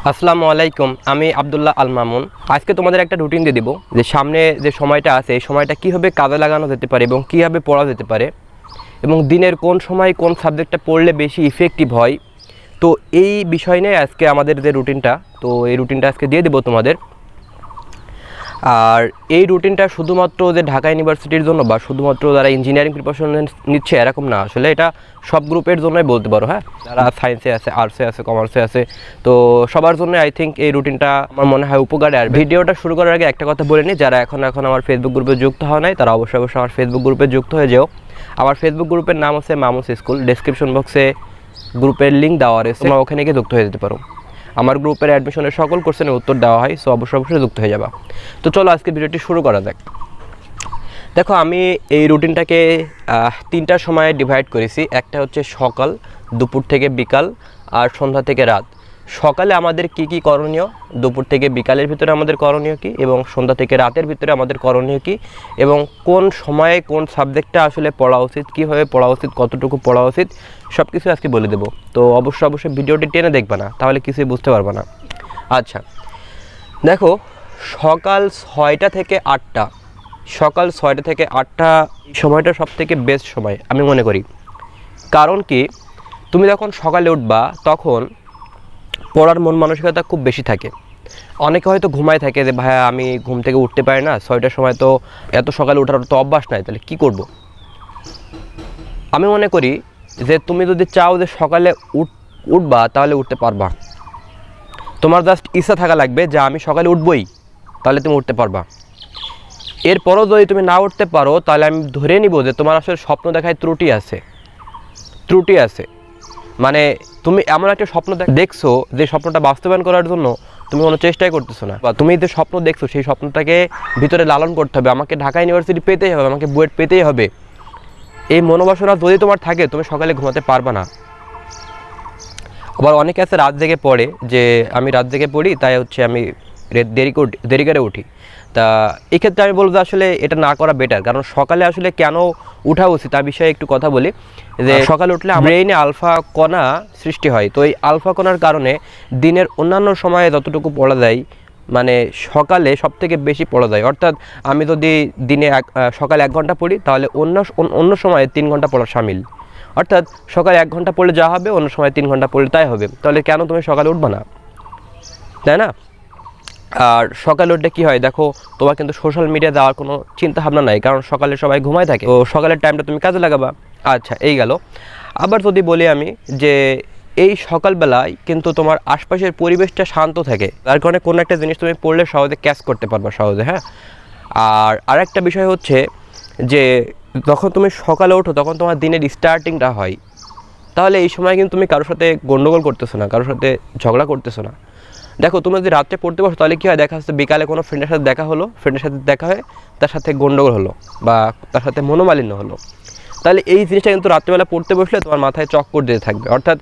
আসসালামু আলাইকুম, আমি আব্দুল্লাহ আল মামুন। আজকে তোমাদের একটা রুটিন দিয়ে দিব যে সামনে যে সময়টা আছে এই সময়টা কীভাবে কাজে লাগানো যেতে পারে এবং কীভাবে পড়া যেতে পারে এবং দিনের কোন সময় কোন সাবজেক্টটা পড়লে বেশি ইফেক্টিভ হয়। তো এই বিষয় নিয়ে আজকে আমাদের যে রুটিনটা, তো এই রুটিনটা আজকে দিয়ে দেবো তোমাদের। আর এই রুটিনটা শুধুমাত্র যে ঢাকা ইউনিভার্সিটির জন্য বা শুধুমাত্র যারা ইঞ্জিনিয়ারিং প্রিপারেশন নিচ্ছে এরকম না, আসলে এটা সব গ্রুপের জন্যই বলতে পারো। হ্যাঁ, যারা সায়েন্সে আছে, আর্টসে আছে, কমার্সে আছে, তো সবার জন্য আই থিঙ্ক এই রুটিনটা আমার মনে হয় উপকারে। আর ভিডিওটা শুরু করার আগে একটা কথা বলে নিই, যারা এখন আমার ফেসবুক গ্রুপে যুক্ত হওয়া নাই তারা অবশ্যই আমার ফেসবুক গ্রুপে যুক্ত হয়ে যাও। আমার ফেসবুক গ্রুপের নাম হচ্ছে মামুস স্কুল, ডেসক্রিপশন বক্সে গ্রুপের লিঙ্ক দেওয়া রয়েছে, তোমরা ওখানে গিয়ে যুক্ত হয়ে যেতে পারো। আমার গ্রুপের অ্যাডমিশনের সকল কোশ্চেনের উত্তর দেওয়া হয়, সো অবশ্যই যুক্ত হয়ে যাবা। তো চলো আজকে ভিডিওটি শুরু করা যাক। দেখো, আমি এই রুটিনটাকে তিনটার সময়ে ডিভাইড করেছি। একটা হচ্ছে সকাল, দুপুর থেকে বিকাল, আর সন্ধ্যা থেকে রাত। সকালে আমাদের কি কি করণীয়, দুপুর থেকে বিকালের ভিতরে আমাদের করণীয় কি, এবং সন্ধ্যা থেকে রাতের ভিতরে আমাদের করণীয় কি, এবং কোন সময়ে কোন সাবজেক্টটা আসলে পড়া উচিত, কীভাবে পড়া উচিত, কতটুকু পড়া উচিত, সব কিছু আজকে বলে দেবো। তো অবশ্যই ভিডিওটি টেনে দেখবে না, তাহলে কিছুই বুঝতে পারবে না। আচ্ছা, দেখো, সকাল 6টা থেকে 8টা, সকাল 6টা থেকে 8টা সময়টা সব থেকে বেস্ট সময় আমি মনে করি। কারণ কি, তুমি যখন সকালে উঠবা তখন পড়ার মন মানসিকতা খুব বেশি থাকে। অনেকে হয়তো ঘুমায় থাকে যে ভাইয়া আমি ঘুম থেকে উঠতে পারি না, 6টার সময় তো এত সকালে ওঠার তো অভ্যাস নাই, তাহলে কি করব। আমি মনে করি যে তুমি যদি চাও যে সকালে উঠবা তাহলে উঠতে পারবা। তোমার জাস্ট ইচ্ছা থাকা লাগবে যে আমি সকালে উঠবই, তাহলে তুমি উঠতে পারবা। এরপরও যদি তুমি না উঠতে পারো তাহলে আমি ধরে নিব যে তোমার আসলে স্বপ্ন দেখায় ত্রুটি আছে। মানে তুমি এমন একটা স্বপ্ন দেখছো যে স্বপ্নটা বাস্তবায়ন করার জন্য তুমি কোনো চেষ্টাই করতেছো না, বা তুমি যে স্বপ্ন দেখছো সেই স্বপ্নটাকে ভিতরে লালন করতে হবে। আমাকে ঢাকা ইউনিভার্সিটি পেতেই হবে, আমাকে বুয়েট পেতেই হবে, এই মনোবাসনা যদি তোমার থাকে তুমি সকালে ঘুমাতে পারবা না। আবার অনেকে আছে রাত জেগে পড়ে, যে আমি রাত জেগে পড়ি তাই হচ্ছে আমি দেরি করে উঠি। তা এক্ষেত্রে আমি বলবো আসলে এটা না করা বেটার। কারণ সকালে আসলে কেন উঠা উচিত তার বিষয়ে একটু কথা বলি। যে সকালে উঠলে ব্রেইনে আলফা কণা সৃষ্টি হয়, তো এই আলফা কণার কারণে দিনের অন্যান্য সময়ে যতটুকু পড়া যায় মানে সকালে সব থেকে বেশি পড়া যায়। অর্থাৎ আমি যদি দিনে সকালে 1 ঘন্টা পড়ি তাহলে অন্য সময়ে 3 ঘন্টা পড়া সামিল। অর্থাৎ সকালে 1 ঘন্টা পড়লে যা হবে অন্য সময় 3 ঘন্টা পড়লে তাই হবে। তাহলে কেন তুমি সকালে উঠবা না, তাই না? আর সকালে উঠলে কী হয়, দেখো তোমার কিন্তু সোশ্যাল মিডিয়া দেওয়ার কোনো চিন্তা ভাবনা নাই, কারণ সকালে সবাই ঘুমায় থাকে, তো সকালের টাইমটা তুমি কাজে লাগাবা। আচ্ছা, এই গেল। আবার যদি বলি আমি যে এই সকালবেলায় কিন্তু তোমার আশপাশের পরিবেশটা শান্ত থাকে, তার কারণে কোনো একটা জিনিস তুমি পড়লে সহজে ক্যাচ করতে পারবা সহজে। হ্যাঁ, আর আরেকটা বিষয় হচ্ছে যে যখন তুমি সকালে ওঠো তখন তোমার দিনের স্টার্টিংটা হয়, তাহলে এই সময় কিন্তু তুমি কারোর সাথে গণ্ডগোল করতেছো না, কারোর সাথে ঝগড়া করতেছো না। দেখো, তুমি যদি রাত্রে পড়তে বসো তাহলে কী হয়, দেখা যাচ্ছে বিকালে কোনো ফ্রেন্ডের সাথে দেখা হয়ে তার সাথে গণ্ডগোল হলো বা তার সাথে মনোমালিন্য হলো, তাহলে এই জিনিসটা কিন্তু রাত্রিবেলা পড়তে বসলে তোমার মাথায় চক্কর দিতে থাকবে। অর্থাৎ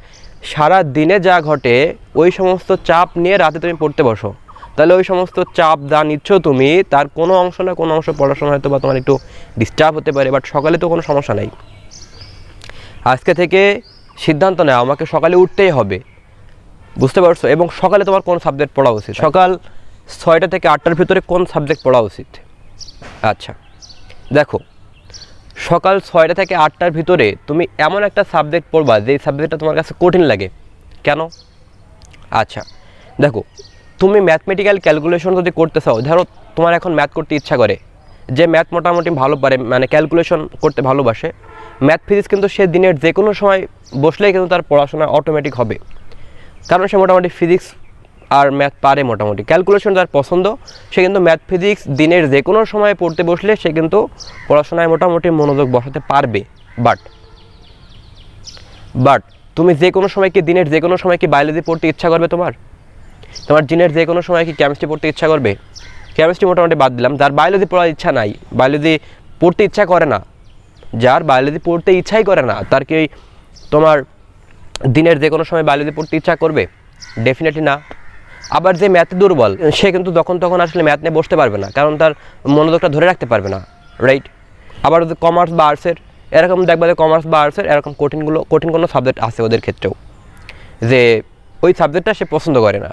সারা দিনে যা ঘটে ওই সমস্ত চাপ নিয়ে রাতে তুমি পড়তে বসো, তাহলে ওই সমস্ত চাপ যা নিচ্ছ তুমি তার কোনো অংশ না কোনো অংশ পড়ার সময় হয়তো বা তোমার একটু ডিস্টার্ব হতে পারে, বাট সকালে তো কোনো সমস্যা নাই। আজকে থেকে সিদ্ধান্ত নেওয়া আমাকে সকালে উঠতেই হবে, বুঝতে পারছো? এবং সকালে তোমার কোন সাবজেক্ট পড়া উচিত, সকাল 6টা থেকে 8টার ভিতরে কোন সাবজেক্ট পড়া উচিত। আচ্ছা, দেখো, সকাল 6টা থেকে 8টার ভিতরে তুমি এমন একটা সাবজেক্ট পড়বা যে সাবজেক্টটা তোমার কাছে কঠিন লাগে। কেন? আচ্ছা, দেখো, তুমি ম্যাথমেটিক্যাল ক্যালকুলেশন যদি করতে চাও, ধরো তোমার এখন ম্যাথ করতে ইচ্ছা করে, যে ম্যাথ মোটামুটি ভালো পারে, মানে ক্যালকুলেশন করতে ভালোবাসে, ম্যাথ ফিজিক্স কিন্তু সে দিনের যে কোনো সময় বসলেই কিন্তু তার পড়াশোনা অটোমেটিক হবে, কারণ সে মোটামুটি ফিজিক্স আর ম্যাথ পারে। মোটামুটি ক্যালকুলেশন যার পছন্দ সে কিন্তু ম্যাথ ফিজিক্স দিনের যে কোনো সময় পড়তে বসলে সে কিন্তু পড়াশোনায় মোটামুটি মনোযোগ বসাতে পারবে। বাট তুমি যে কোনো সময় কি দিনের যে কোনো সময় কি বায়োলজি পড়তে ইচ্ছা করবে? তোমার দিনের যে কোনো সময় কি কেমিস্ট্রি পড়তে ইচ্ছা করবে? কেমিস্ট্রি মোটামুটি বাদ দিলাম, যার বায়োলজি পড়ার ইচ্ছা নাই, বায়োলজি পড়তে ইচ্ছা করে না, যার বায়োলজি পড়তে ইচ্ছাই করে না, তার কি তোমার দিনের যে কোনো সময় বায়োলজি পড়তে ইচ্ছা করবে? ডেফিনেটলি না। আবার যে ম্যাথে দুর্বল সে কিন্তু তখন আসলে ম্যাথ নিয়ে বসতে পারবে না, কারণ তার মনোযোগটা ধরে রাখতে পারবে না, রাইট? আবার কমার্স বা আর্টসের এরকম দেখবা যে কমার্স বা আর্টসের এরকম কঠিন কোনো সাবজেক্ট আছে ওদের ক্ষেত্রেও, যে ওই সাবজেক্টটা সে পছন্দ করে না।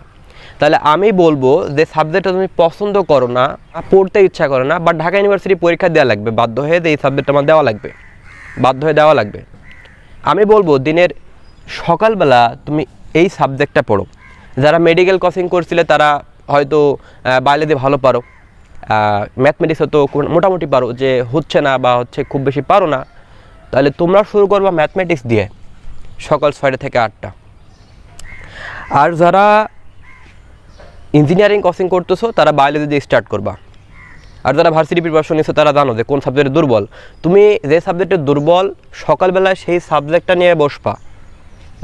তাহলে আমি বলবো যে সাবজেক্টটা তুমি পছন্দ করো না, পড়তে ইচ্ছা করো না, বাট ঢাকা ইউনিভার্সিটি পরীক্ষা দেওয়া লাগবে, বাধ্য হয়ে এই সাবজেক্টটা আমার দেওয়া লাগবে, বাধ্য হয়ে দেওয়া লাগবে, আমি বলবো দিনের সকালবেলা তুমি এই সাবজেক্টটা পড়ো। যারা মেডিকেল কোচিং করছিলে তারা হয়তো বায়োলজি ভালো পারো, ম্যাথমেটিক্সও তো মোটামুটি পারো, যে হচ্ছে না বা হচ্ছে খুব বেশি পারো না, তাহলে তোমরা শুরু করবা ম্যাথমেটিক্স দিয়ে সকাল 6টা থেকে 8টা। আর যারা ইঞ্জিনিয়ারিং কোচিং করতেছো তারা বায়োলজি দিয়ে স্টার্ট করবা। আর যারা ভার্সিটি প্রিপারেশন নিচ্ছ তারা জানো যে কোন সাবজেক্টে দুর্বল, তুমি যে সাবজেক্টে দুর্বল সকালবেলায় সেই সাবজেক্টটা নিয়ে বসবা,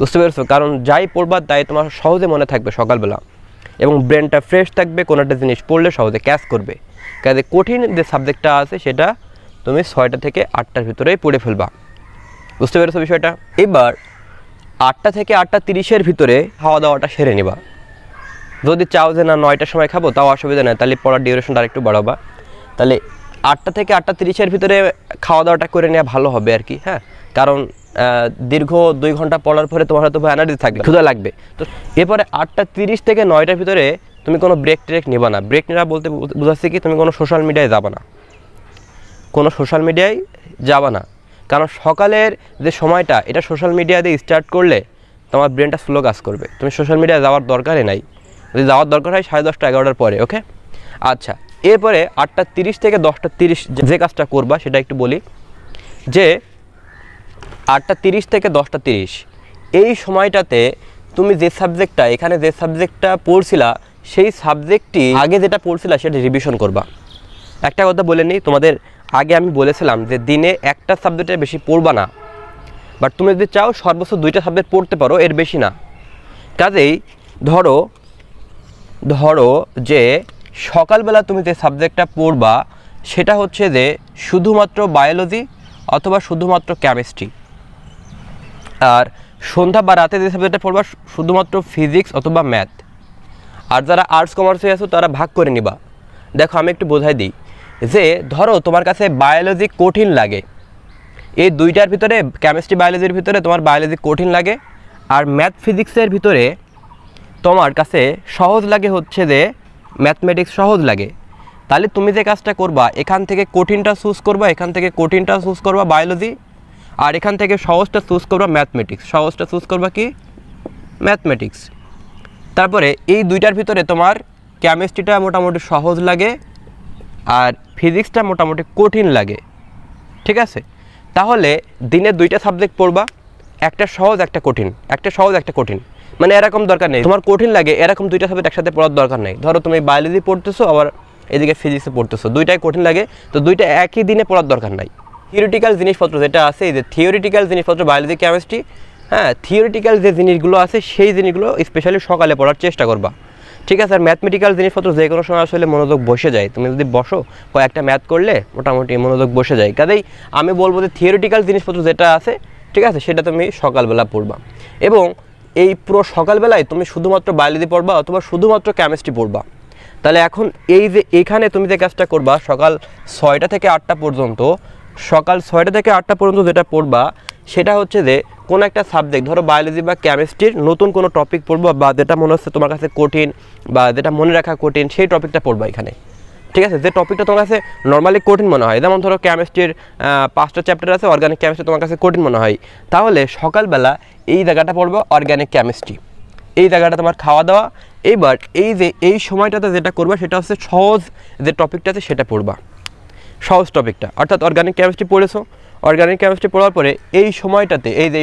বুঝতে পেরেছো? কারণ যাই পড়বা তাই তোমার সহজে মনে থাকবে সকালবেলা, এবং ব্রেনটা ফ্রেশ থাকবে, কোনো একটা জিনিস পড়লে সহজে ক্যাচ করবে। কাজে কঠিন যে সাবজেক্টটা আছে সেটা তুমি 6টা থেকে 8টার ভিতরেই পড়ে ফেলবা, বুঝতে পেরেছো বিষয়টা? এবার 8টা থেকে 8:30-এর ভিতরে খাওয়া দাওয়াটা সেরে নিবা। যদি চাও যে না 9টার সময় খাবো তাও অসুবিধা নেই, তাহলে পড়ার ডিউরেশনটা আরেকটু বাড়াবা। তাহলে 8টা থেকে 8:30-এর ভিতরে খাওয়া দাওয়াটা করে নেওয়া ভালো হবে আর কি, হ্যাঁ। কারণ দীর্ঘ 2 ঘন্টা পড়ার পরে তোমার হয়তো এনার্জি থাকবে, ক্ষুধা লাগবে। তো এরপরে 8:30 থেকে 9টার ভিতরে তুমি কোনো ব্রেক ট্রেক নেবা না। ব্রেক নেওয়া বলতে বোঝাচ্ছে কি, তুমি কোনো সোশ্যাল মিডিয়ায় যাবা না, কোনো সোশ্যাল মিডিয়ায় যাবা না। কারণ সকালের যে সময়টা এটা সোশ্যাল মিডিয়া দিয়ে স্টার্ট করলে তোমার ব্রেনটা স্লো কাজ করবে, তুমি সোশ্যাল মিডিয়ায় যাওয়ার দরকারই নাই। যদি যাওয়ার দরকার হয় 10:30 11টার পরে, ওকে? আচ্ছা, এরপরে 8:30 থেকে 10:30 যে কাজটা করবা সেটা একটু বলি। যে 8:30 থেকে 10:30 এই সময়টাতে তুমি যে সাবজেক্টটা এখানে যে সাবজেক্টটা পড়ছিলা সেই সাবজেক্টটি আগে যেটা পড়ছিলা সেটা রিভিশন করবা। একটা কথা বলে নিই, তোমাদের আগে আমি বলেছিলাম যে দিনে একটা সাবজেক্টে বেশি পড়বা না, বাট তুমি যদি চাও সর্বোচ্চ 2টা সাবজেক্ট পড়তে পারো, এর বেশি না। কাজেই ধরো যে সকালবেলা তুমি যে সাবজেক্টটা পড়বা সেটা হচ্ছে যে শুধুমাত্র বায়োলজি অথবা শুধুমাত্র কেমিস্ট্রি, আর সন্ধ্যা বা রাতে যে সাবজেক্টটা পড়বা শুধুমাত্র ফিজিক্স অথবা ম্যাথ। আর যারা আর্টস কমার্সে আছো তারা ভাগ করে নিবা। দেখো আমি একটু বোঝাই দিই, যে ধরো তোমার কাছে বায়োলজি কঠিন লাগে, এই 2টার ভিতরে কেমিস্ট্রি বায়োলজির ভিতরে তোমার বায়োলজি কঠিন লাগে, আর ম্যাথ ফিজিক্সের ভিতরে তোমার কাছে সহজ লাগে হচ্ছে যে ম্যাথমেটিক্স সহজ লাগে। তাহলে তুমি যে কাজটা করবা এখান থেকে কঠিনটা চুজ করবা, এখান থেকে কঠিনটা চুজ করবা বায়োলজি, আর এখান থেকে সহজটা চুজ করবা ম্যাথমেটিক্স, সহজটা চুজ করবা কি ম্যাথমেটিক্স। তারপরে এই 2টার ভিতরে তোমার কেমিস্ট্রিটা মোটামুটি সহজ লাগে আর ফিজিক্সটা মোটামুটি কঠিন লাগে, ঠিক আছে? তাহলে দিনে 2টা সাবজেক্ট পড়বা, একটা সহজ একটা কঠিন, একটা সহজ একটা কঠিন, মানে এরকম দরকার নেই তোমার কঠিন লাগে এরকম 2টা সাবজেক্ট একসাথে পড়ার দরকার নেই। ধরো তুমি বায়োলজি পড়তেছো আবার এদিকে ফিজিক্সে পড়তেছো, 2টাই কঠিন লাগে, তো 2টা একই দিনে পড়ার দরকার নাই। থিওরিটিক্যাল জিনিসপত্র যেটা আছে, এই যে থিওরিটিক্যাল জিনিসপত্র বায়োলজি কেমিস্ট্রি, হ্যাঁ, থিওরিটিক্যাল যে জিনিসগুলো আছে সেই জিনিসগুলো স্পেশালি সকালে পড়ার চেষ্টা করবা, ঠিক আছে? আর ম্যাথমেটিক্যাল জিনিসপত্র যে কোনো সময় আসলে মনোযোগ বসে যায়, তুমি যদি বসো কয়েকটা ম্যাথ করলে মোটামুটি মনোযোগ বসে যায়। কাজেই আমি বলবো যে থিওরিটিক্যাল জিনিসপত্র যেটা আছে, ঠিক আছে, সেটা তুমি সকালবেলা পড়বা। এবং এই পুরো সকালবেলায় তুমি শুধুমাত্র বায়োলজি পড়বা অথবা শুধুমাত্র কেমিস্ট্রি পড়বা। তাহলে এখন এই যে এখানে তুমি যে কাজটা করবা সকাল 6টা থেকে 8টা পর্যন্ত, সকাল 6টা থেকে 8টা পর্যন্ত যেটা পড়বা সেটা হচ্ছে যে কোনো একটা সাবজেক্ট, ধরো বায়োলজি বা কেমিস্ট্রির নতুন কোনো টপিক পড়বা, বা যেটা মনে হচ্ছে তোমার কাছে কঠিন বা যেটা মনে রাখা কঠিন সেই টপিকটা পড়বা এখানে, ঠিক আছে? যে টপিকটা তোমার কাছে নর্মালি কঠিন মনে হয়, যেমন ধরো কেমিস্ট্রির 5টা চ্যাপ্টার আছে, অর্গানিক কেমিস্ট্রি তোমার কাছে কঠিন মনে হয়, তাহলে সকালবেলা এই জায়গাটা পড়বা অর্গানিক কেমিস্ট্রি, এই জায়গাটা তোমার খাওয়া দাওয়া। এইবার এই যে এই সময়টাতে যেটা করবা সেটা হচ্ছে সহজ যে টপিকটা আছে সেটা পড়বা, সহজ টপিকটা, অর্থাৎ অর্গানিক কেমিস্ট্রি পড়েছো, অর্গানিক কেমিস্ট্রি পড়ার পরে এই সময়টাতে এই যে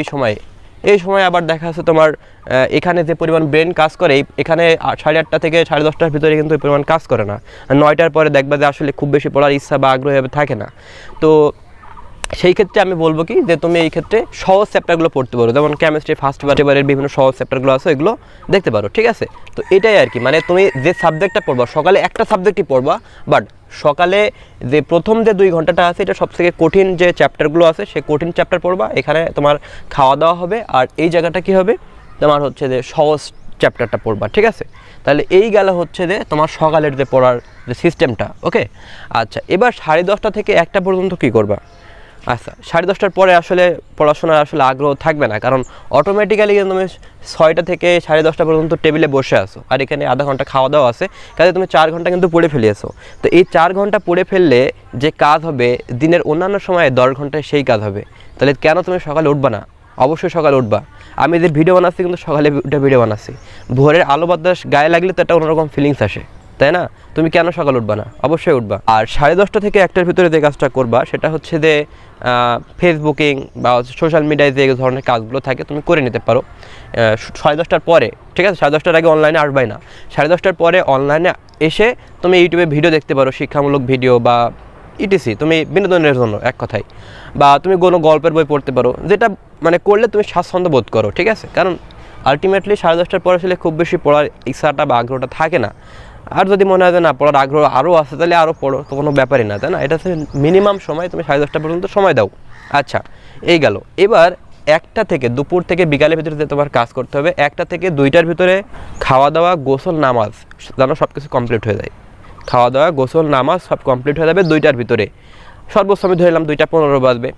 এই সময় আবার দেখা যাচ্ছে তোমার এখানে যে পরিমাণ ব্রেন কাজ করে এখানে 8:30 থেকে 10:30টার ভিতরে কিন্তু এই পরিমাণ কাজ করে না, 9টার পরে দেখবা যে আসলে খুব বেশি পড়ার ইচ্ছা বা আগ্রহ থাকে না। তো সেই ক্ষেত্রে আমি বলবো কি যে তুমি এই ক্ষেত্রে সহজ চ্যাপ্টারগুলো পড়তে পারো, যেমন কেমিস্ট্রি ফার্স্ট পেপারের বিভিন্ন সহজ চ্যাপ্টারগুলো আছে এগুলো দেখতে পারো, ঠিক আছে? তো এটাই আর কি, মানে তুমি যে সাবজেক্টটা পড়বা সকালে একটা সাবজেক্টই পড়বা, বাট সকালে যে প্রথম যে 2 ঘন্টাটা আছে এটা সবথেকে কঠিন যে চ্যাপ্টারগুলো আছে সেই কঠিন চ্যাপ্টার পড়বা, এখানে তোমার খাওয়া দাওয়া হবে, আর এই জায়গাটা কি হবে তোমার হচ্ছে যে সহজ চ্যাপ্টারটা পড়বা, ঠিক আছে? তাহলে এই গেল হচ্ছে যে তোমার সকালের যে পড়ার যে সিস্টেমটা, ওকে? আচ্ছা, এবার 10:30 থেকে 1টা পর্যন্ত কী করবা? আচ্ছা 10:30টার পরে আসলে পড়াশোনার আসলে আগ্রহ থাকবে না, কারণ অটোমেটিক্যালি কিন্তু তুমি 6টা থেকে 10:30টা পর্যন্ত টেবিলে বসে আসো, আর এখানে আধা ঘন্টা খাওয়া দাওয়া আছে, কাজে তুমি 4 ঘন্টা কিন্তু পড়ে ফেলিয়েছো। তো এই 4 ঘন্টা পড়ে ফেললে যে কাজ হবে দিনের অন্যান্য সময়ে 10 ঘন্টায় সেই কাজ হবে। তাহলে কেন তুমি সকালে উঠবা না? অবশ্যই সকালে উঠবা। আমি যে ভিডিও বানাচ্ছি কিন্তু সকালে ভিডিও বানাচ্ছি, ভোরের আলো বাতাস গায়ে লাগলে তো একটা অন্যরকম ফিলিংস আসে, তাই না? তুমি কেন সকাল উঠবা না? অবশ্যই উঠবা। আর 10:30 থেকে 1টার ভিতরে যে কাজটা করবা সেটা হচ্ছে যে ফেসবুকিং বা সোশ্যাল মিডিয়ায় যে ধরনের কাজগুলো থাকে তুমি করে নিতে পারো 10:30টার পরে, ঠিক আছে? 10:30টার আগে অনলাইনে আসবাই না। 10:30টার পরে অনলাইনে এসে তুমি ইউটিউবে ভিডিও দেখতে পারো, শিক্ষামূলক ভিডিও বা ইটিসি, তুমি বিনোদনের জন্য এক কথায়, বা তুমি কোনো গল্পের বই পড়তে পারো, যেটা মানে করলে তুমি স্বাচ্ছন্দ্য বোধ করো, ঠিক আছে? কারণ আলটিমেটলি 10:30টার পরে আসলে খুব বেশি পড়ার ইচ্ছাটা বা আগ্রহটা থাকে না। আর যদি মনে হয় যে না পড়ার আগ্রহ আরও আছে তাহলে আরও পড়ো, তো কোনো ব্যাপারই না, তাই না? এটা হচ্ছে মিনিমাম সময়, তুমি 10:30টা পর্যন্ত সময় দাও। আচ্ছা এই গেল। এবার 1টা থেকে দুপুর থেকে বিকালের ভিতরে যে তোমার কাজ করতে হবে, 1টা থেকে 2টার ভিতরে খাওয়া দাওয়া গোসল নামাজ যেন সব কিছু কমপ্লিট হয়ে যায়। খাওয়া দাওয়া গোসল নামাজ সব কমপ্লিট হয়ে যাবে 2টার ভিতরে, সর্বোচ্চ আমি ধরে নিলাম 2:15 বাজবে।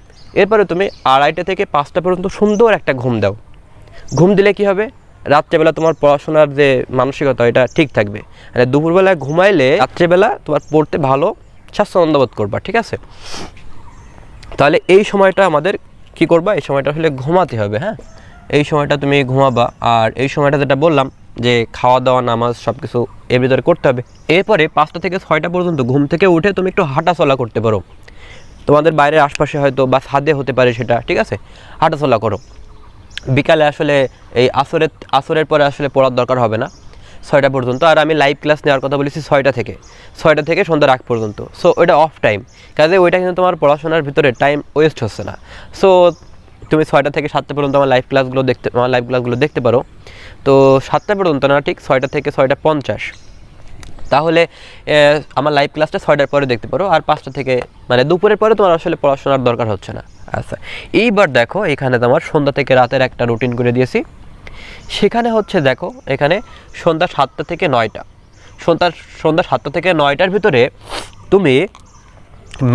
এরপরে তুমি 2:30 থেকে 5টা পর্যন্ত সুন্দর একটা ঘুম দাও। ঘুম দিলে কি হবে? রাত্রেবেলা তোমার পড়াশোনার যে মানসিকতা এটা ঠিক থাকবে। মানে দুপুরবেলায় ঘুমাইলে রাত্রেবেলা তোমার পড়তে ভালো স্বাচ্ছন্দ্য বোধ করবা, ঠিক আছে? তাহলে এই সময়টা আমাদের কি করবা? এই সময়টা আসলে ঘুমাতে হবে, হ্যাঁ? এই সময়টা তুমি ঘুমাবা। আর এই সময়টা যেটা বললাম যে খাওয়া দাওয়া নামাজ সব কিছু এর ভিতরে করতে হবে। এরপরে 5টা থেকে 6টা পর্যন্ত ঘুম থেকে উঠে তুমি একটু হাঁটাচলা করতে পারো, তোমাদের বাইরের আশপাশে হয়তো বা ছাদে হতে পারে সেটা, ঠিক আছে? হাঁটাচলা করো। বিকালে আসলে এই আসরের পরে আসলে পড়ার দরকার হবে না 6টা পর্যন্ত। আর আমি লাইভ ক্লাস নেওয়ার কথা বলেছি 6টা থেকে সন্ধ্যার আগ পর্যন্ত। সো ওইটা অফ টাইম, কাজে ওইটা কিন্তু তোমার পড়াশোনার ভিতরে টাইম ওয়েস্ট হচ্ছে না। সো তুমি 6টা থেকে 7টা পর্যন্ত আমার লাইভ ক্লাসগুলো দেখতে পারো। তো 7টা পর্যন্ত না, ঠিক 6টা থেকে 6:50, তাহলে আমার লাইভ ক্লাসটা 6টার পরে দেখতে পারো। আর 5টা থেকে মানে দুপুরের পরে তোমার আসলে পড়াশোনার দরকার হচ্ছে না। আচ্ছা এইবার দেখো এখানে তোমার সন্ধ্যা থেকে রাতের একটা রুটিন করে দিয়েছি। সেখানে হচ্ছে দেখো এখানে সন্ধ্যা 7টা থেকে 9টা, সন্ধ্যা 7টা থেকে 9টার ভিতরে তুমি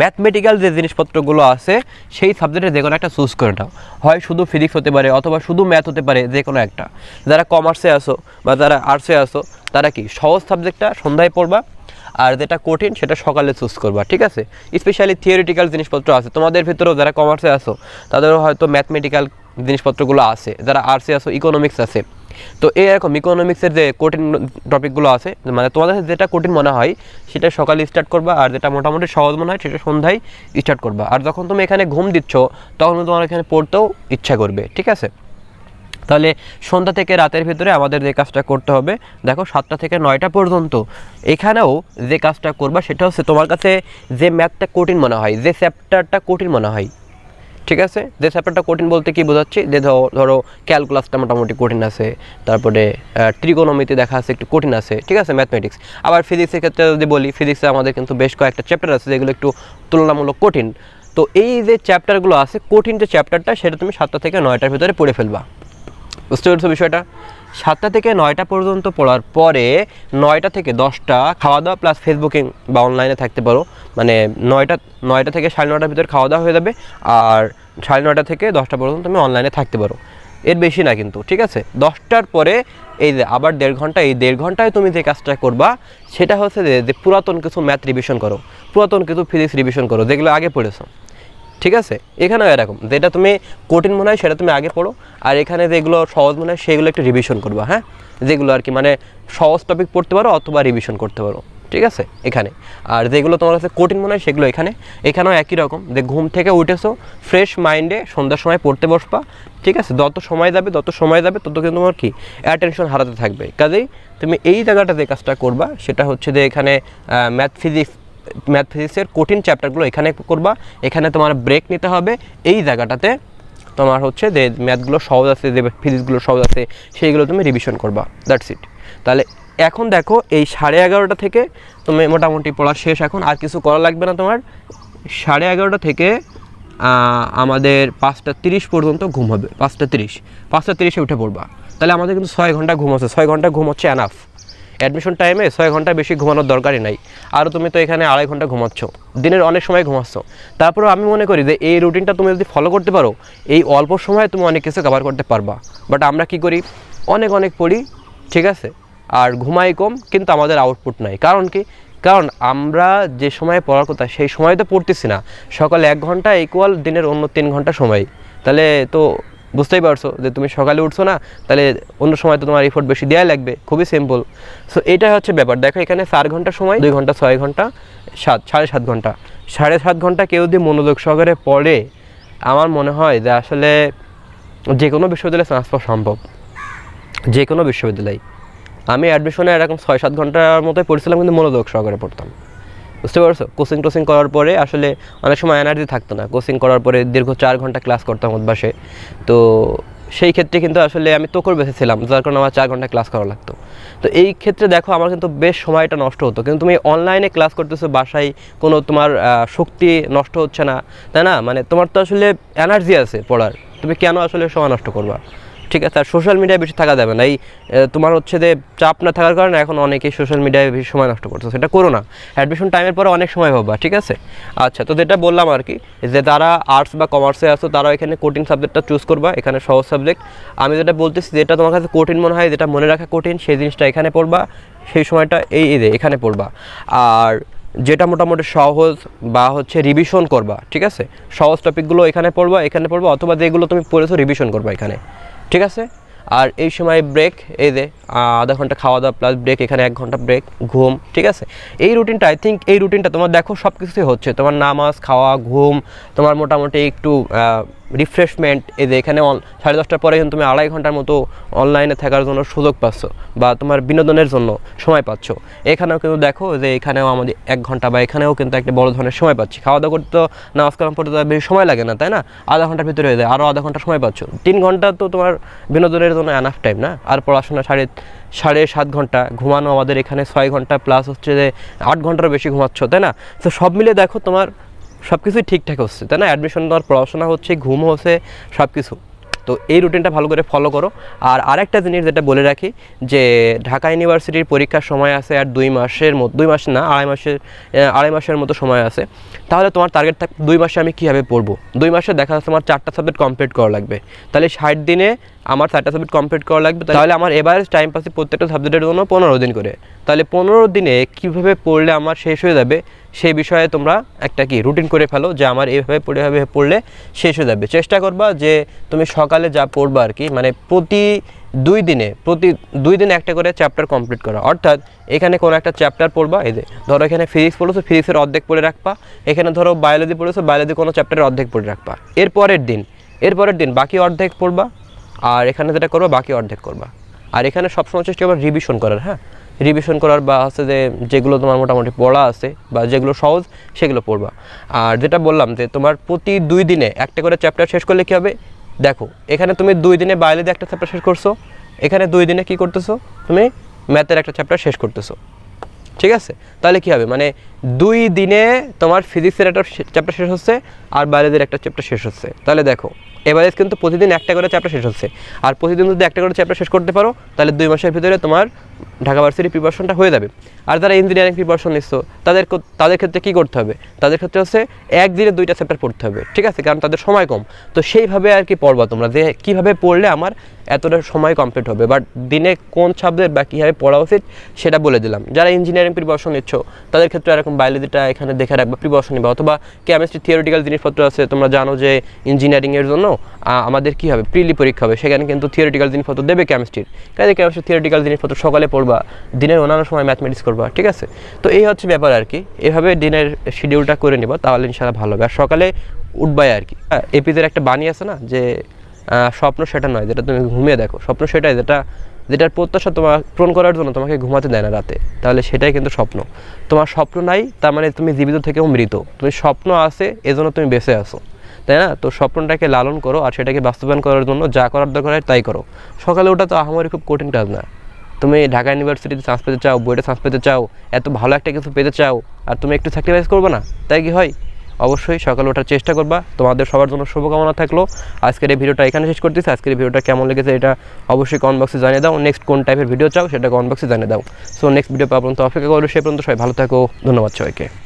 ম্যাথমেটিক্যাল যে জিনিসপত্রগুলো আছে সেই সাবজেক্টে যে কোনো একটা চুজ করে নাও। হয় শুধু ফিজিক্স হতে পারে অথবা শুধু ম্যাথ হতে পারে, যে কোনো একটা। যারা কমার্সে আসো বা যারা আর্টসে আসো তারা কি সহজ সাবজেক্টটা সন্ধ্যায় পড়বা, আর যেটা কঠিন সেটা সকালে চুজ করবা, ঠিক আছে? স্পেশালি থিওরিটিক্যাল জিনিসপত্র আছে তোমাদের ভিতরেও, যারা কমার্সে আসো তাদেরও হয়তো ম্যাথমেটিক্যাল জিনিসপত্রগুলো আছে, যারা আর্টসে আসো ইকোনমিক্স আছে। তো এরকম ইকোনমিক্সের যে কঠিন টপিকগুলো আছে, মানে তোমাদের যেটা কঠিন মনে হয় সেটা সকালে স্টার্ট করবা, আর যেটা মোটামুটি সহজ মনে হয় সেটা সন্ধ্যায় স্টার্ট করবা। আর যখন তুমি এখানে ঘুম দিচ্ছ তখন তোমার এখানে পড়তেও ইচ্ছা করবে, ঠিক আছে? তাহলে সন্ধ্যা থেকে রাতের ভিতরে আমাদের যে কাজটা করতে হবে, দেখো 7টা থেকে 9টা পর্যন্ত এখানেও যে কাজটা করবা সেটা হচ্ছে তোমার কাছে যে ম্যাথটা কঠিন মনে হয়, যে চ্যাপ্টারটা কঠিন মনে হয়, ঠিক আছে? যে চ্যাপ্টারটা কঠিন বলতে কি বোঝাচ্ছি, যে ধরো ক্যালকুলাসটা মোটামুটি কঠিন আছে, তারপরে ট্রিগোনোমিতি দেখা আছে একটু কঠিন আছে, ঠিক আছে? ম্যাথমেটিক্স। আবার ফিজিক্সের ক্ষেত্রে যদি বলি, ফিজিক্সে আমাদের কিন্তু বেশ কয়েকটা চ্যাপ্টার আছে যেগুলো একটু তুলনামূলক কঠিন। তো এই যে চ্যাপ্টারগুলো আছে কঠিন যে চ্যাপ্টারটা সেটা তুমি 7টা থেকে 9টার ভিতরে পড়ে ফেলবা। বুঝতে পেরেছো বিষয়টা? 7টা থেকে 9টা পর্যন্ত পড়ার পরে 9টা থেকে 10টা খাওয়া দাওয়া প্লাস ফেসবুকিং বা অনলাইনে থাকতে পারো। মানে 9টা থেকে 9:30টার ভিতরে খাওয়া দাওয়া হয়ে যাবে, আর 9:30 থেকে 10টা পর্যন্ত তুমি অনলাইনে থাকতে পারো, এর বেশি না কিন্তু, ঠিক আছে? 10টার পরে এই যে আবার 1.5 ঘন্টা, এই 1.5 ঘন্টায় তুমি যে কাজটা করবা সেটা হচ্ছে যে পুরাতন কিছু ম্যাথ রিভিশন করো, পুরাতন কিছু ফিজিক্স রিভিশন করো যেগুলো আগে পড়েছো, ঠিক আছে? এখানেও এরকম, যেটা তুমি কঠিন মনে হয় সেটা তুমি আগে পড়ো, আর এখানে যেগুলো সহজ মনে হয় সেগুলো একটু রিভিশন করবা, হ্যাঁ? যেগুলো আর কি মানে সহজ টপিক পড়তে পারো অথবা রিভিশন করতে পারো, ঠিক আছে? এখানে। আর যেগুলো তোমার কাছে কঠিন মনে হয় সেগুলো এখানেও একই রকম, যে ঘুম থেকে উঠেছো ফ্রেশ মাইন্ডে সন্ধ্যার সময় পড়তে বসবা, ঠিক আছে? যত সময় যাবে তত কিন্তু তোমার কি অ্যাটেনশন হারাতে থাকবে। কাজেই তুমি এই জায়গাটা যে কাজটা করবা সেটা হচ্ছে যে এখানে ম্যাথ ফিজিক্সের কঠিন চ্যাপ্টারগুলো এখানে করবা, এখানে তোমার ব্রেক নিতে হবে। এই জায়গাটাতে তোমার হচ্ছে যে ম্যাথগুলো সহজ আছে, যে ফিজিক্সগুলো সহজ আছে সেইগুলো তুমি রিভিশন করবা, দ্যাটস ইট। তাহলে এখন দেখো এই 11:30 থেকে তুমি মোটামুটি পড়া শেষ, এখন আর কিছু করা লাগবে না তোমার। 11:30 থেকে আমাদের 5:30 পর্যন্ত ঘুম হবে। 5:30 5:30 উঠে পড়বা, তাহলে আমাদের কিন্তু 6 ঘন্টা ঘুম হচ্ছে। 6 ঘন্টা ঘুম হচ্ছে এনাফ। অ্যাডমিশন টাইমে 6 ঘন্টা বেশি ঘুমানোর দরকারই নাই। আর তুমি তো এখানে 2.5 ঘন্টা ঘুমাচ্ছ, দিনের অনেক সময় ঘুমাচ্ছ। তারপরেও আমি মনে করি যে এই রুটিনটা তুমি যদি ফলো করতে পারো, এই অল্প সময়ে তুমি অনেক কিছু কভার করতে পারবা। বাট আমরা কি করি, অনেক পড়ি, ঠিক আছে, আর ঘুমাই কম, কিন্তু আমাদের আউটপুট নাই। কারণ কি, কারণ আমরা যে সময়ে পড়ার কথা সেই সময় তো পড়তেছি না। সকালে 1 ঘন্টা ইকুয়াল দিনের অন্য 3 ঘন্টা সময়। তাহলে তো বুঝতেই পারছো যে তুমি সকালে উঠছো না, তাহলে অন্য সময় তো তোমার এফোর্ট বেশি দেওয়া লাগবে। খুবই সিম্পল। সো এটাই হচ্ছে ব্যাপার। দেখো এখানে 4 ঘন্টা সময়, 2 ঘন্টা 6 ঘন্টা 7.5 ঘন্টা, 7.5 ঘন্টা কেউ যদি মনোযোগ সহকারে পড়ে, আমার মনে হয় যে আসলে যে কোনো বিশ্ববিদ্যালয়ে চান্স পাওয়া সম্ভব, যে কোনো বিশ্ববিদ্যালয়। আমি অ্যাডমিশনে এরকম 6-7 ঘন্টার মতোই পড়ছিলাম, কিন্তু মনোযোগ সহকারে পড়তাম। বুঝতে পারছো? কোচিং করার পরে আসলে অনেক সময় এনার্জি থাকতো না। কোচিং করার পরে দীর্ঘ 4 ঘন্টা ক্লাস করতাম অভ্যাসে। তো সেই ক্ষেত্রে কিন্তু আসলে আমি তোকর বেঁচেছিলাম, যার কারণে আমার 4 ঘন্টা ক্লাস করা লাগতো। তো এই ক্ষেত্রে দেখো আমার কিন্তু বেশ সময়টা নষ্ট হতো। কিন্তু তুমি অনলাইনে ক্লাস করতেছো, বাসায় কোনো তোমার শক্তি নষ্ট হচ্ছে না, তাই না? মানে তোমার তো আসলে এনার্জি আছে পড়ার, তুমি কেন আসলে সময় নষ্ট করবা? ঠিক আছে। আর সোশ্যাল মিডিয়ায় বেশি থাকা যাবে না। এই তোমার হচ্ছে যে চাপ না থাকার কারণে এখন অনেকেই সোশ্যাল মিডিয়ায় বেশি সময় নষ্ট করছে, সেটা করো না। অ্যাডমিশন টাইমের পরে অনেক সময় পাবা, ঠিক আছে। আচ্ছা, তো যেটা বললাম আর কি, যে যারা আর্টস বা কমার্সে আছো তারা এখানে কঠিন সাবজেক্টটা চুজ করবা, এখানে সহজ সাবজেক্ট। আমি যেটা বলতেছি, যেটা তোমার কাছে কঠিন মনে হয়, যেটা মনে রাখা কঠিন, সেই জিনিসটা এখানে পড়বা, সেই সময়টা এই এখানে পড়বা। আর যেটা মোটামুটি সহজ বা হচ্ছে রিভিশন করবা, ঠিক আছে, সহজ টপিকগুলো এখানে পড়বা, অথবা যেগুলো তুমি পড়েছো রিভিশন করবা এখানে, ঠিক আছে। আর এই সময় ব্রেক, এই যে আধা ঘন্টা খাওয়া দাওয়া প্লাস ব্রেক, এখানে 1 ঘন্টা ব্রেক, ঘুম, ঠিক আছে। এই রুটিনটা, আই থিঙ্ক এই রুটিনটা তোমার দেখো সব কিছুই হচ্ছে, তোমার নামাজ, খাওয়া, ঘুম, তোমার মোটামুটি একটু রিফ্রেশমেন্ট। এই যে এখানে 10:30টার পরে কিন্তু তুমি 2.5 ঘন্টার মতো অনলাইনে থাকার জন্য সুযোগ পাচ্ছ, বা তোমার বিনোদনের জন্য সময় পাচ্ছ। এখানেও কিন্তু দেখো যে এখানেও আমাদের 1 ঘন্টা, বা এখানেও কিন্তু একটা বড় ধরনের সময় পাচ্ছি। খাওয়া দাওয়া করতে তো, নামাজ কালাম পড়তে তো বেশি সময় লাগে না, তাই না? আধা ঘন্টার ভিতরে হয়ে যায়, আরও আধা ঘন্টা সময় পাচ্ছ। 3 ঘন্টা তো তোমার বিনোদনের জন্য এনাফ টাইম না? আর পড়াশোনা 7.5 ঘন্টা, ঘুমানো আমাদের এখানে 6 ঘন্টা, প্লাস হচ্ছে যে 8 ঘন্টারও বেশি ঘুমাচ্ছ, তাই না? তো সব মিলে দেখো তোমার সব কিছুই ঠিকঠাক হচ্ছে, তাই না? অ্যাডমিশন, তোমার পড়াশোনা হচ্ছে, ঘুম হচ্ছে, সব কিছু। তো এই রুটিনটা ভালো করে ফলো করো। আর আরেকটা জিনিস যেটা বলে রাখি, যে ঢাকা ইউনিভার্সিটির পরীক্ষার সময় আছে আর 2 মাসের মতো, 2 মাস না, আড়াই মাসের মতো সময় আছে। তাহলে তোমার টার্গেট থাকবে 2 মাসে আমি কীভাবে পড়বো। 2 মাসে দেখা যাচ্ছে আমার 4টা সাবজেক্ট কমপ্লিট করা লাগবে। তাহলে 60 দিনে আমার 4টা সাবজেক্ট কমপ্লিট করা লাগবে। তাহলে আমার এভারেজ টাইম পাচ্ছে প্রত্যেকটা সাবজেক্টের জন্য 15 দিন করে। তাহলে 15 দিনে কীভাবে পড়লে আমার শেষ হয়ে যাবে, সেই বিষয়ে তোমরা একটা কি রুটিন করে ফেলো, যে আমার এইভাবে পড়লে শেষ হয়ে যাবে। চেষ্টা করবা যে তুমি সকালে যা পড়বা আর কি, মানে প্রতি 2 দিনে একটা করে চ্যাপ্টার কমপ্লিট করা। অর্থাৎ এখানে কোনো একটা চ্যাপ্টার পড়বা, এই যে ধরো এখানে ফিজিক্স পড়েছো, ফিজিক্সের অর্ধেক পড়ে রাখবা। এখানে ধরো বায়োলজি পড়েছো, বায়োলজি কোনো চ্যাপ্টারের অর্ধেক পড়ে রাখবা। এরপরের দিন বাকি অর্ধেক পড়বা, আর এখানে যেটা করবা বাকি অর্ধেক করবা। আর এখানে সবসময় চেষ্টা করবা রিভিশন করার, হ্যাঁ, রিভিশন করার, বা হচ্ছে যে যেগুলো তোমার মোটামুটি পড়া আছে বা যেগুলো সহজ সেগুলো পড়বা। আর যেটা বললাম যে তোমার প্রতি 2 দিনে একটা করে চ্যাপ্টার শেষ করলে কী হবে, দেখো এখানে তুমি 2 দিনে বায়োলজি একটা চ্যাপ্টার শেষ করছো, এখানে 2 দিনে কী করতেছো, তুমি ম্যাথের একটা চ্যাপ্টার শেষ করতেছো, ঠিক আছে। তাহলে কী হবে, মানে 2 দিনে তোমার ফিজিক্সের একটা চ্যাপ্টার শেষ হচ্ছে আর বায়োলজির একটা চ্যাপ্টার শেষ হচ্ছে। তাহলে দেখো এভারেজ কিন্তু প্রতিদিন একটা করে চ্যাপ্টার শেষ হচ্ছে। আর প্রতিদিন যদি একটা করে চ্যাপ্টার শেষ করতে পারো, তাহলে 2 মাসের ভিতরে তোমার ঢাকা ভার্সিটির প্রিপারেশনটা হয়ে যাবে। আর যারা ইঞ্জিনিয়ারিং প্রিপারেশন নিচ্ছ, তাদের ক্ষেত্রে কী করতে হবে, তাদের ক্ষেত্রে হচ্ছে 1 দিনে 2টা চ্যাপ্টার পড়তে হবে, ঠিক আছে, কারণ তাদের সময় কম। তো সেইভাবে আর কি পড়বা তোমরা, যে কীভাবে পড়লে আমার এতটা সময় কমপ্লিট হবে, বাট দিনে কোন সাবজেক্ট বা কীভাবে পড়া উচিত সেটা বলে দিলাম। যারা ইঞ্জিনিয়ারিং প্রিপারেশন নিচ্ছ তাদের ক্ষেত্রে এরকম বায়োলজিটা এখানে দেখে রাখবা, প্রিপারেশন নিবা। অথবা কেমিস্ট্রি থিওরিটিক্যাল জিনিসপত্র আছে, তোমরা জানো যে ইঞ্জিনিয়ারিংয়ের জন্য আমাদের কী হবে, প্রিলি পরীক্ষা হবে, সেখানে কিন্তু থিওরিটিক্যাল জিনিসপত্র দেবে কেমিস্ট্রির। কাজে কেমিস্ট্রি থিওরিটিক্যাল জিনিসপত্র সকালে পড়বা, দিনের অন্যান্য সময় ম্যাথমেটিক্স করবা, ঠিক আছে। তো এই হচ্ছে ব্যাপার আর কি, এভাবে দিনের শিডিউলটা করে নিবা, তাহলে ইনশাআল্লাহ ভালো হবে। আর সকালে উঠবাই আর কি। এপিদের একটা বাণী আছে না, যে স্বপ্ন সেটা নয় যেটা তুমি ঘুমিয়ে দেখো, স্বপ্ন সেটাই যেটার প্রত্যাশা তোমার পূরণ করার জন্য তোমাকে ঘুমাতে দেয় না রাতে, তাহলে সেটাই কিন্তু স্বপ্ন। তোমার স্বপ্ন নাই তার মানে তুমি জীবিত থেকেও মৃত, তুমি স্বপ্ন আছে এজন্য তুমি বেঁচে আছো, তাই না? তো স্বপ্নটাকে লালন করো, আর সেটাকে বাস্তবায়ন করার জন্য যা করার দরকার হয় তাই করো। সকালে ওঠা তো আহামরি খুব কঠিন কাজ না। তুমি ঢাকা ইউনিভার্সিটিতে চান্স পেতে চাও, বুয়েটে চান্স পেতে চাও, এত ভালো একটা কিছু পেতে চাও, আর তুমি একটু স্যাক্রিফাইস করবে না, তাই কি হয়? অবশ্যই সকালে ওঠার চেষ্টা করবা। তোমাদের সবার জন্য শুভকামনা থাকলো। আজকের এই ভিডিওটা এখানে শেষ করতেছি। আজকের এই ভিডিওটা কেমন লেগেছে এটা অবশ্যই কমেন্ট বক্সে জানিয়ে দাও। নেক্সট কোন টাইপের ভিডিও চাও সেটা কমেন্ট বক্সে জানিয়ে দাও। সো নেক্সট ভিডিও পাওয়া পর্যন্ত অপেক্ষা করো। সে পর্যন্ত সবাই ভালো থাকো। ধন্যবাদ সবাইকে।